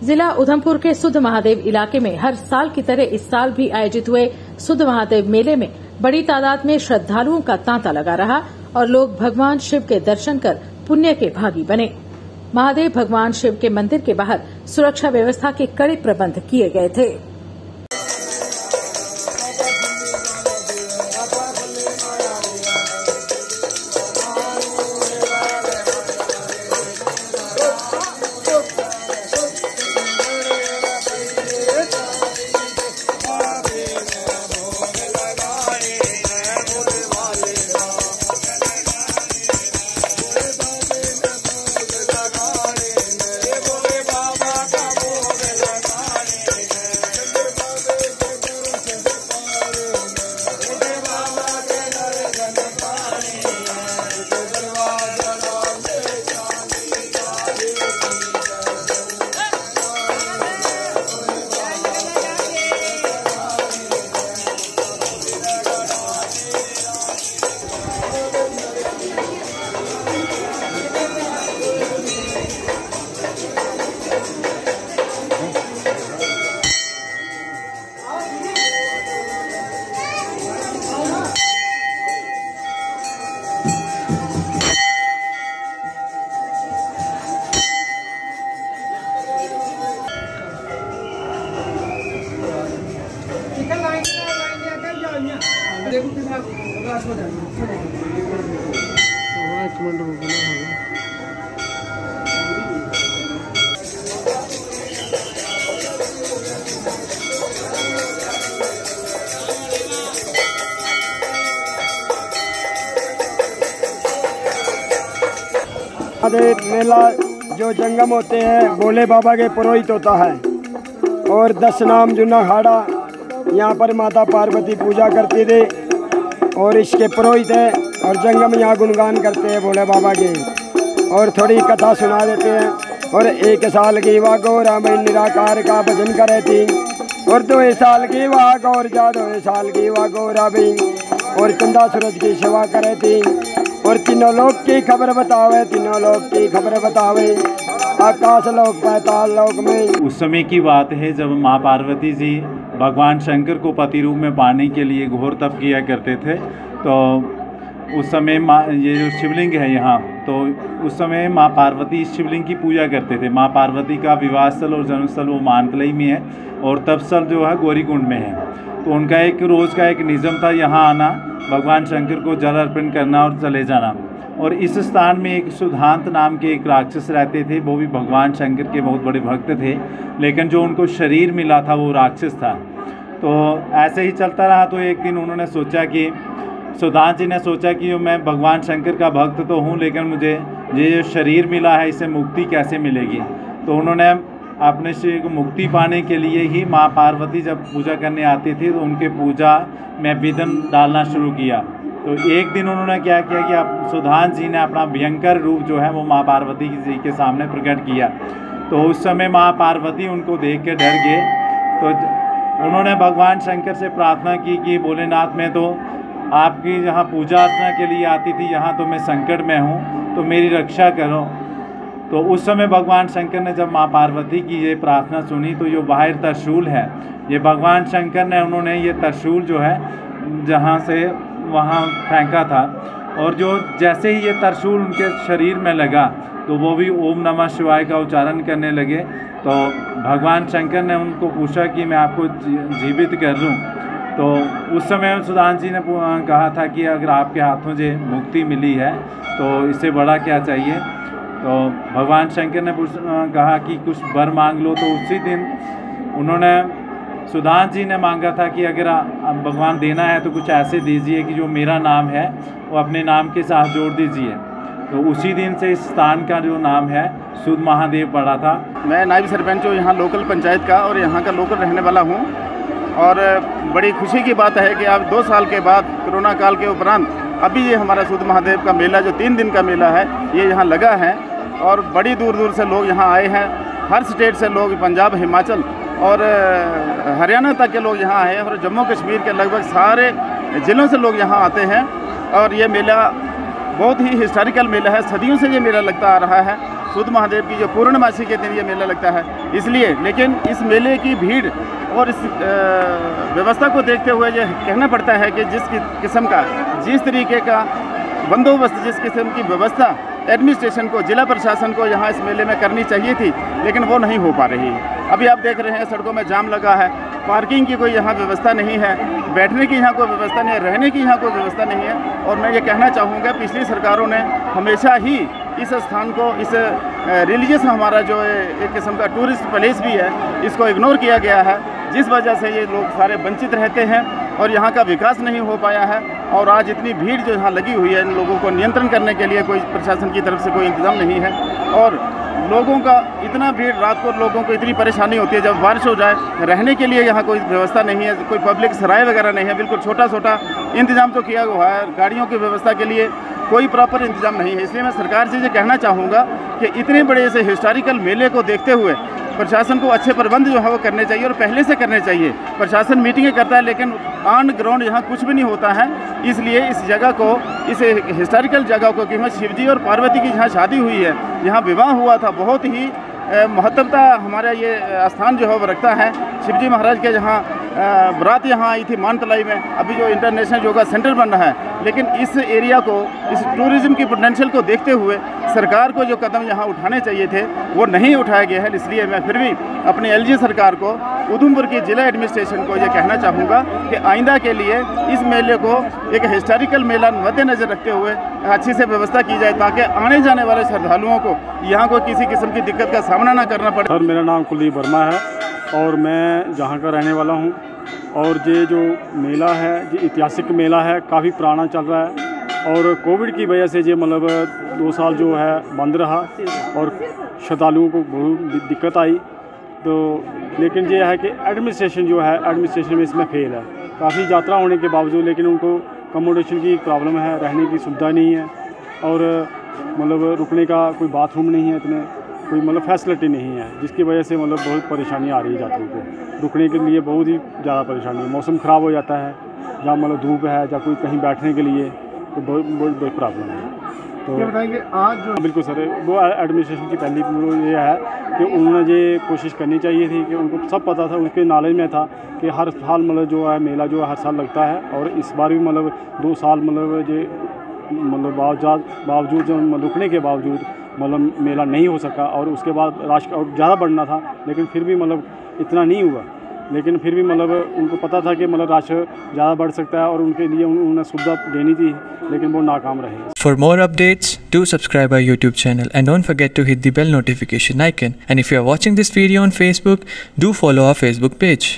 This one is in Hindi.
जिला उधमपुर के सुध महादेव इलाके में हर साल की तरह इस साल भी आयोजित हुए सुध महादेव मेले में बड़ी तादाद में श्रद्धालुओं का तांता लगा रहा और लोग भगवान शिव के दर्शन कर पुण्य के भागी बने। महादेव भगवान शिव के मंदिर के बाहर सुरक्षा व्यवस्था के कड़े प्रबंध किए गए थे। महादेव मेला जो जंगम होते हैं भोले बाबा के पुरोहित होता है और 10 नाम जुना खाड़ा यहाँ पर माता पार्वती पूजा करती थी और इसके पुरोहित है और जंगम यहाँ गुणगान करते हैं भोले बाबा के और थोड़ी कथा सुना देते हैं। और 1 साल की वाह गौरा मैं निराकार का भजन करे थी और 2 साल की वाह गौर जा 2 साल की वाह गौरा भी और चंदा सूरज की सेवा करे थी और तीनों लोक की खबर बतावे, तीनों लोक की खबर बतावे, आकाश लोक पाताल लोक में। उस समय की बात है जब माँ पार्वती जी भगवान शंकर को पति रूप में पाने के लिए घोर तप किया करते थे। तो उस समय ये जो शिवलिंग है यहाँ, तो उस समय माँ पार्वती इस शिवलिंग की पूजा करते थे। माँ पार्वती का विवाह स्थल और जन्म स्थल वो मानतलाई में है और तप स्थल जो है गौरीकुंड में है। तो उनका एक रोज़ का एक निज़म था यहाँ आना, भगवान शंकर को जल अर्पण करना और चले जाना। और इस स्थान में एक सुधांत नाम के एक राक्षस रहते थे, वो भी भगवान शंकर के बहुत बड़े भक्त थे, लेकिन जो उनको शरीर मिला था वो राक्षस था। तो ऐसे ही चलता रहा। तो एक दिन उन्होंने सोचा कि सुधांत जी ने सोचा कि मैं भगवान शंकर का भक्त तो हूँ, लेकिन मुझे ये जो शरीर मिला है इससे मुक्ति कैसे मिलेगी। तो उन्होंने अपने शरीर को मुक्ति पाने के लिए ही माँ पार्वती जब पूजा करने आती थी तो उनके पूजा में विघ्न डालना शुरू किया। तो एक दिन उन्होंने क्या किया कि आप सुधांत जी ने अपना भयंकर रूप जो है वो माँ पार्वती जी के सामने प्रकट किया। तो उस समय माँ पार्वती उनको देख के डर गए। तो उन्होंने भगवान शंकर से प्रार्थना की कि भोलेनाथ, मैं तो आपकी यहाँ पूजा अर्चना के लिए आती थी, यहाँ तो मैं संकट में हूँ, तो मेरी रक्षा करो। तो उस समय भगवान शंकर ने जब माँ पार्वती की ये प्रार्थना सुनी तो ये बाहर त्रिशूल है, ये भगवान शंकर ने उन्होंने ये त्रिशूल जो है जहाँ से वहाँ फेंका था। और जो जैसे ही ये त्रिशूल उनके शरीर में लगा तो वो भी ओम नमः शिवाय का उच्चारण करने लगे। तो भगवान शंकर ने उनको पूछा कि मैं आपको जीवित कर दूँ। तो उस समय सुधांत जी ने कहा था कि अगर आपके हाथों से मुक्ति मिली है तो इससे बड़ा क्या चाहिए। तो भगवान शंकर ने कहा कि कुछ वर मांग लो। तो उसी दिन उन्होंने सुधांत जी ने मांगा था कि अगर भगवान देना है तो कुछ ऐसे दीजिए कि जो मेरा नाम है वो अपने नाम के साथ जोड़ दीजिए। तो उसी दिन से इस स्थान का जो नाम है सुध महादेव पड़ा था। मैं नायब सरपंच हूँ यहाँ लोकल पंचायत का और यहाँ का लोकल रहने वाला हूँ। और बड़ी खुशी की बात है कि अब 2 साल के बाद कोरोना काल के उपरांत अभी ये हमारा सुध महादेव का मेला जो 3 दिन का मेला है ये यहाँ लगा है। और बड़ी दूर दूर से लोग यहाँ आए हैं, हर स्टेट से लोग, पंजाब, हिमाचल और हरियाणा तक के लोग यहाँ आए हैं और जम्मू कश्मीर के लगभग सारे ज़िलों से लोग यहाँ आते हैं। और ये मेला बहुत ही हिस्टोरिकल मेला है, सदियों से ये मेला लगता आ रहा है। सूद महादेव की जो पूर्णमासी के दिन ये मेला लगता है इसलिए। लेकिन इस मेले की भीड़ और इस व्यवस्था को देखते हुए ये कहना पड़ता है कि जिस किस्म का, जिस तरीके का बंदोबस्त, जिस किस्म की व्यवस्था एडमिनिस्ट्रेशन को, जिला प्रशासन को यहाँ इस मेले में करनी चाहिए थी, लेकिन वो नहीं हो पा रही है। अभी आप देख रहे हैं सड़कों में जाम लगा है, पार्किंग की कोई यहाँ व्यवस्था नहीं है, बैठने की यहाँ कोई व्यवस्था नहीं है, रहने की यहाँ कोई व्यवस्था नहीं है। और मैं ये कहना चाहूँगा, पिछली सरकारों ने हमेशा ही इस स्थान को, इस रिलीजियस हमारा जो एक किस्म का टूरिस्ट प्लेस भी है, इसको इग्नोर किया गया है, जिस वजह से ये लोग सारे वंचित रहते हैं और यहाँ का विकास नहीं हो पाया है। और आज इतनी भीड़ जो यहाँ लगी हुई है, इन लोगों को नियंत्रण करने के लिए कोई प्रशासन की तरफ से कोई इंतजाम नहीं है। और लोगों का इतना भीड़, रात को लोगों को इतनी परेशानी होती है जब बारिश हो जाए, रहने के लिए यहाँ कोई व्यवस्था नहीं है, कोई पब्लिक सराय वगैरह नहीं है, बिल्कुल छोटा छोटा इंतजाम तो किया हुआ है, गाड़ियों की व्यवस्था के लिए कोई प्रॉपर इंतजाम नहीं है। इसलिए मैं सरकार से ये कहना चाहूँगा कि इतने बड़े ऐसे हिस्टोरिकल मेले को देखते हुए प्रशासन को अच्छे प्रबंध जो है वो करने चाहिए और पहले से करने चाहिए। प्रशासन मीटिंगें करता है लेकिन ऑन ग्राउंड यहाँ कुछ भी नहीं होता है। इसलिए इस जगह को, इस हिस्टोरिकल जगह को, कि शिवजी और पार्वती की जहाँ शादी हुई है, यहाँ विवाह हुआ था, बहुत ही महत्वता हमारा ये स्थान जो है वो रखता है। शिवजी महाराज के जहाँ बारात यहाँ आई थी मानतलाई में, अभी जो इंटरनेशनल योगा सेंटर बन रहा है, लेकिन इस एरिया को, इस टूरिज्म की पोटेंशियल को देखते हुए सरकार को जो कदम यहाँ उठाने चाहिए थे वो नहीं उठाए गए हैं। इसलिए मैं फिर भी अपनी एलजी सरकार को, उधमपुर की जिला एडमिनिस्ट्रेशन को ये कहना चाहूँगा कि आइंदा के लिए इस मेले को एक हिस्टोरिकल मेला मद्देनज़र रखते हुए अच्छी से व्यवस्था की जाए, ताकि आने जाने वाले श्रद्धालुओं को यहाँ को किसी किस्म की दिक्कत का सामना ना करना पड़े। सर, मेरा नाम कुलदीप वर्मा है और मैं जहाँ का रहने वाला हूँ। और ये जो मेला है, ये ऐतिहासिक मेला है, काफ़ी पुराना चल रहा है। और कोविड की वजह से ये मतलब 2 साल जो है बंद रहा और श्रद्धालुओं को बहुत दिक्कत आई। तो लेकिन ये है कि एडमिनिस्ट्रेशन जो है, एडमिनिस्ट्रेशन में इसमें फेल है। काफ़ी यात्रा होने के बावजूद लेकिन उनको अकोमोडेशन की प्रॉब्लम है, रहने की सुविधा नहीं है और मतलब रुकने का कोई बाथरूम नहीं है, इतने कोई मतलब फैसिलिटी नहीं है, जिसकी वजह से मतलब बहुत परेशानी आ रही है यात्रियों को। रुकने के लिए बहुत ही ज़्यादा परेशानी है, मौसम ख़राब हो जाता है, जहाँ मतलब धूप है, या कोई कहीं बैठने के लिए तो बहुत प्रॉब्लम है। तो क्या बताएंगे आज जो बिल्कुल सर, वो एडमिनिस्ट्रेशन की पहली ये है कि उन्होंने ये कोशिश करनी चाहिए थी कि उनको सब पता था, उनके नॉलेज में था कि हर साल मतलब जो है मेला जो है हर साल लगता है और इस बार भी मतलब 2 साल मतलब ये मतलब बावजूद जो रुकने के बावजूद मतलब मेला नहीं हो सका और उसके बाद रश और ज़्यादा बढ़ना था, लेकिन फिर भी मतलब इतना नहीं हुआ। लेकिन फिर भी मतलब उनको पता था कि मतलब रश ज़्यादा बढ़ सकता है और उनके लिए उन्होंने सुविधा देनी थी, लेकिन वो नाकाम रहे। For more updates, do subscribe our YouTube channel and don't forget to hit the bell notification icon. And if you are watching this video on Facebook, do follow our Facebook page.